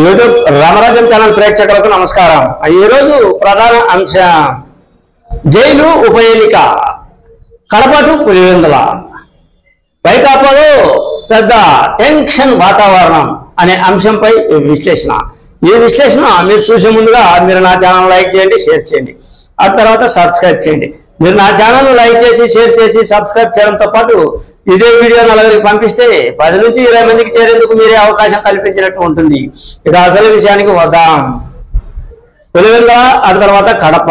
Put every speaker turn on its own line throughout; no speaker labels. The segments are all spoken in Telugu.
యూట్యూబ్ రామరాజ్యం ఛానల్ ప్రేక్షకులకు నమస్కారం. ఈ రోజు ప్రధాన అంశం జైలు ఉప ఎన్నిక కడప టు పులివెందుల వైకాపాలో పెద్ద టెన్షన్ వాతావరణం అనే అంశంపై విశ్లేషణ. ఈ విశ్లేషణ మీరు చూసే ముందుగా మీరు నా ఛానల్ లైక్ చేయండి, షేర్ చేయండి, ఆ తర్వాత సబ్స్క్రైబ్ చేయండి. మీరు నా ఛానల్ లైక్ చేసి షేర్ చేసి సబ్స్క్రైబ్ చేయడంతో పాటు ఇదే వీడియో నలుగురికి పంపిస్తే 10 నుంచి 20 మందికి చేరేందుకు మీరే అవకాశం కల్పించినట్టు ఉంటుంది. ఇక అసలు విషయానికి వద్దాం. పులివెందుల ఆ తర్వాత కడప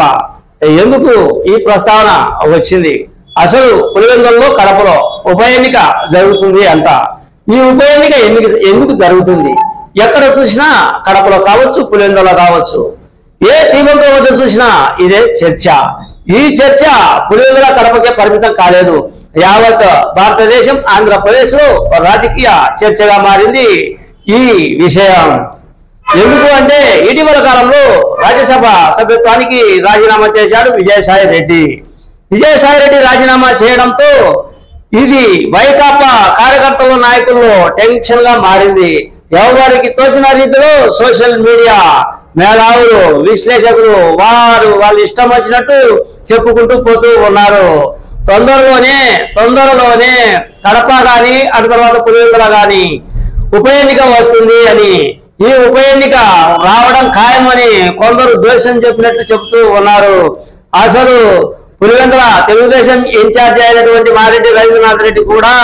ఎందుకు ఈ ప్రస్తావన వచ్చింది? అసలు పులివెందులలో కడపలో ఉప ఎన్నిక జరుగుతుంది అంట. ఈ ఉప ఎన్నిక ఎందుకు జరుగుతుంది? ఎక్కడ చూసినా కడపలో కావచ్చు, పులివెందులలో కావచ్చు, ఏ తీవ్రంగా వద్ద చూసినా ఇదే చర్చ. ఈ చర్చ పులివెందుల కడపకే పరిమితం కాలేదు. యావత్ భారతదేశం, ఆంధ్రప్రదేశ్ లో రాజకీయ చర్చగా మారింది ఈ విషయం. ఎందుకు అంటే ఇటీవల కాలంలో రాజ్యసభ సభ్యత్వానికి రాజీనామా చేశాడు విజయసాయి రెడ్డి. విజయసాయి రెడ్డి రాజీనామా చేయడంతో ఇది వైకాపా కార్యకర్తల నాయకుల్లో టెన్షన్ గా మారింది. ఎవరికి తోచిన రీతిలో సోషల్ మీడియా మేధావులు, విశ్లేషకులు వాళ్ళ ఇష్టం వచ్చినట్టు చెప్పుకుంటూ పోతూ ఉన్నారు. తొందరలోనే కడప గాని అటు తర్వాత పులివెందుల గాని ఉప ఎన్నిక వస్తుంది అని, ఈ ఉప ఎన్నిక రావడం ఖాయమని కొందరు ద్వేషం చెప్పినట్టు చెబుతూ ఉన్నారు. అసలు పులివెందుల తెలుగుదేశం ఇన్ఛార్జి అయినటువంటి మారెడ్డి రవీంద్రనాథ్ రెడ్డి కూడా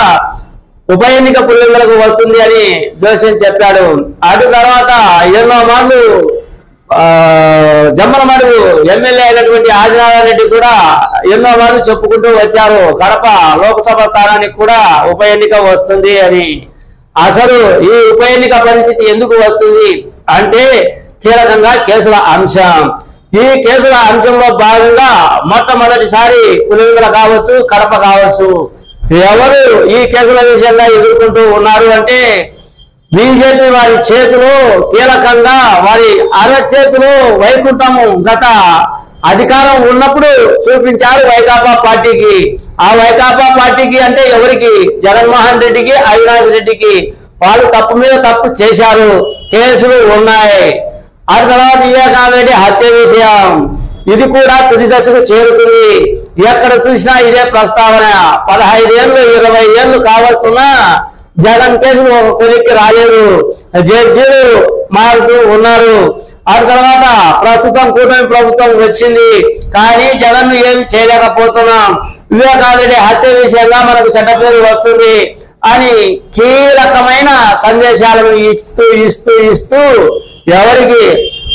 ఉప ఎన్నిక పులివెందులకు వస్తుంది అని ద్వేషం చెప్పాడు. అటు తర్వాత ఎన్నో మార్లు జమ్మలమడుగు ఎమ్మెల్యే అయినటువంటి ఆదినారాయణ రెడ్డి కూడా ఎన్నో మార్లు చెప్పుకుంటూ వచ్చారు కడప లోక్సభ స్థానానికి కూడా ఉప ఎన్నిక వస్తుంది అని. అసలు ఈ ఉప ఎన్నిక పరిస్థితి ఎందుకు వస్తుంది అంటే కీలకంగా కేసుల అంశం. ఈ కేసుల అంశంలో భాగంగా మొట్టమొదటిసారి పులివెందుల కావచ్చు, కడప కావచ్చు, ఎవరు ఈ కేసుల విషయంగా ఎదుర్కొంటూ ఉన్నారు అంటే బీజేపీ వారి చేతిలో కీలకంగా వారి అరచేతిలో వైకుంఠము గత అధికారం ఉన్నప్పుడు చూపించారు వైకాపా పార్టీకి. ఆ వైకాపా పార్టీకి అంటే ఎవరికి? జగన్మోహన్ రెడ్డికి, అవినాష్ రెడ్డికి. వాళ్ళు తప్పు మీద తప్పు చేశారు, కేసులు ఉన్నాయి. ఆ తర్వాత వివేకానంద రెడ్డి హత్య విషయం, ఇది కూడా తుది దశకు చేరుకుంది. ఎక్కడ చూసినా ఇదే ప్రస్తావన. 15 ఏళ్ళు 20 ఏళ్ళు కావస్తున్నా జగన్ కేసులు ఒక కొలిక్కి రాలేదు. జడ్జీలు మారుతూ ఉన్నారు. ఆ తర్వాత ప్రస్తుతం కూటమి ప్రభుత్వం వచ్చింది, కానీ జగన్ ఏం చేయలేకపోతున్నాం. వివేకానంద రెడ్డి హత్య విషయంగా మనకు చెడ్డ పేరు వస్తుంది అని కీలకమైన సందేశాలను ఇస్తూ ఎవరికి?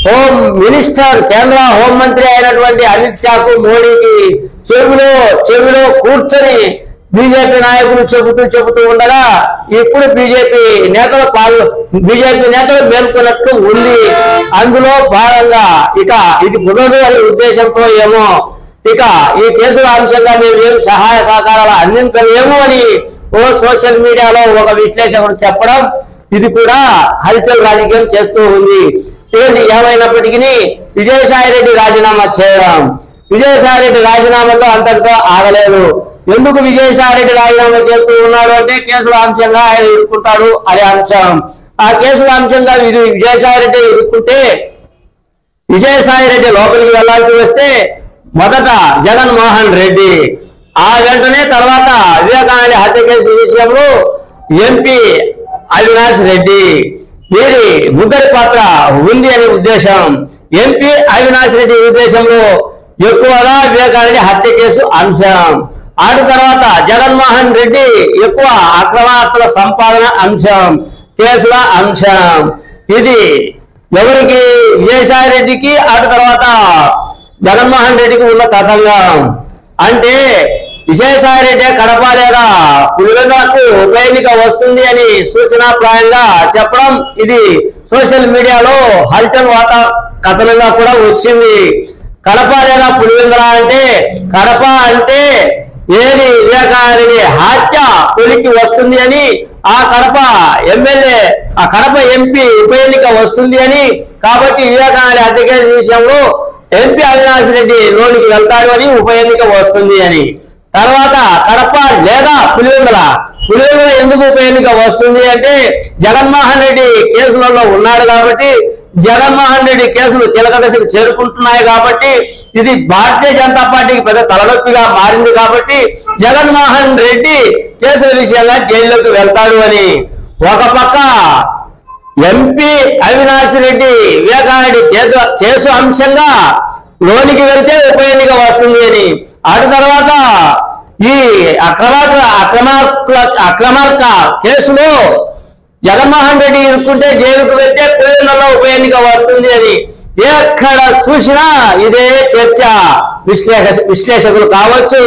హోమ్ మినిస్టర్, కేంద్ర హోంమంత్రి అయినటువంటి అమిత్ షాకు, మోడీకి చెవిలో కూర్చొని బీజేపీ నాయకులు చెబుతూ ఉండగా ఇప్పుడు బీజేపీ నేతలు మేల్కొన్నట్లు ఉంది. అందులో భాగంగా ఇక ఇది కుదరదు అనే ఉద్దేశంతో ఏమో ఇక ఈ కేసుల అంశంగా మేము ఏం సహాయ సహకారాలు అందించలేము అని సోషల్ మీడియాలో ఒక విశ్లేషకుడు చెప్పడం, ఇది కూడా హల్చల్ రాజకీయం చేస్తూ ఉంది. ఏమైనప్పటికీ విజయసాయి రెడ్డి రాజీనామా చేయడం, విజయసాయి రెడ్డి రాజీనామాతో అంతటితో ఆగలేదు. ఎందుకు విజయసాయి రెడ్డి రాజీనామా చేస్తూ ఉన్నాడు అంటే కేసుల అంశంగా ఆయన ఎదుర్కొంటాడు అనే అంశం. ఆ కేసుల అంశంగా విజయసాయి రెడ్డి ఎదుర్కొంటే విజయసాయి రెడ్డి లోపలికి వెళ్లాల్సి వస్తే మొదట జగన్మోహన్ రెడ్డి, ఆ వెంటనే తర్వాత వివేకానంద హత్య కేసు విషయంలో ఎంపీ అవినాష్ రెడ్డి, వీరి ముగ్గురి పాత్ర ఉంది అనే ఉద్దేశం. ఎంపీ అవినాష్ రెడ్డి ఉద్దేశంలో ఎక్కువగా వివేకానంద హత్య కేసు అంశం. ఆ తర్వాత జగన్మోహన్ రెడ్డి ఎక్కువ అక్రమాస్తుల సంపాదన అంశం, కేసుల అంశం. ఇది ఎవరికి? విజయసాయి రెడ్డికి, ఆ తర్వాత జగన్మోహన్ రెడ్డికి ఉన్న తతంగం. అంటే విజయసాయి రెడ్డి కడప లేదా పులివెందులకు ఉప ఎన్నిక వస్తుంది అని సూచనాప్రాయంగా చెప్పడం, ఇది సోషల్ మీడియాలో హల్చల్ కథనంగా కూడా వచ్చింది. కడప లేదా పులివెందుల అంటే, కడప అంటే ఏది? వివేకానంద హత్య కొలిక్కి వస్తుంది అని, ఆ కడప ఎమ్మెల్యే, ఆ కడప ఎంపీ ఉప ఎన్నిక వస్తుంది అని, కాబట్టి వివేకానంద హత్య కేసు విషయంలో ఎంపీ అవినాష్ రెడ్డి లోనికి వెళ్తాడు అని ఉప ఎన్నిక వస్తుంది అని. తర్వాత కడప లేదా పులివెందుల పులివెందుల ఎందుకు ఉప ఎన్నిక వస్తుంది అంటే జగన్మోహన్ రెడ్డి కేసులలో ఉన్నాడు కాబట్టి, జగన్మోహన్ రెడ్డి కేసులు కీలక దశకు చేరుకుంటున్నాయి కాబట్టి, ఇది భారతీయ జనతా పార్టీకి పెద్ద తలనొప్పిగా మారింది కాబట్టి జగన్మోహన్ రెడ్డి కేసుల విషయంగా జైల్లోకి వెళ్తాడు అని ఒక పక్క ఎంపీ అవినాష్ రెడ్డి వివేకారెడ్డి కేసు అంశంగా లోనికి వెళ్తే ఉప ఎన్నిక వస్తుంది అని, అటు తర్వాత ఈ అక్రమార్క కేసులో జగన్మోహన్ రెడ్డి ఇరుక్కుంటే జైలుకు వెళ్తే పులివెందులలో ఉప ఎన్నిక వస్తుంది అని ఎక్కడ చూసినా ఇదే చర్చ. విశ్లేషకులు కావచ్చు,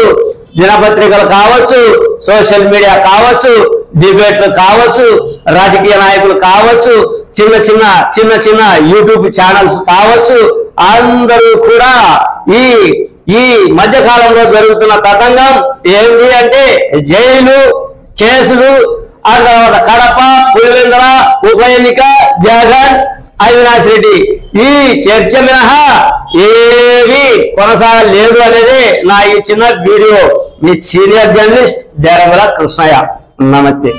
దినపత్రికలు కావచ్చు, సోషల్ మీడియా కావచ్చు, డిబేట్లు కావచ్చు, రాజకీయ నాయకులు కావచ్చు, చిన్న చిన్న యూట్యూబ్ ఛానల్స్ కావచ్చు, అందరూ కూడా ఈ మధ్య కాలంలో జరుగుతున్న తతంగం ఏంటి అంటే జైలు, కేసులు, ఆ తర్వాత కడప, పులివెందుల ఉప ఎన్నిక, జగన్, అవినాష్ రెడ్డి, ఈ చర్చ మినహా ఏవి కొనసాగలేదు అనేది నా ఈ చిన్న వీడియో. మీ సీనియర్ జర్నలిస్ట్ దేరమల కృష్ణయ్య. నమస్తే.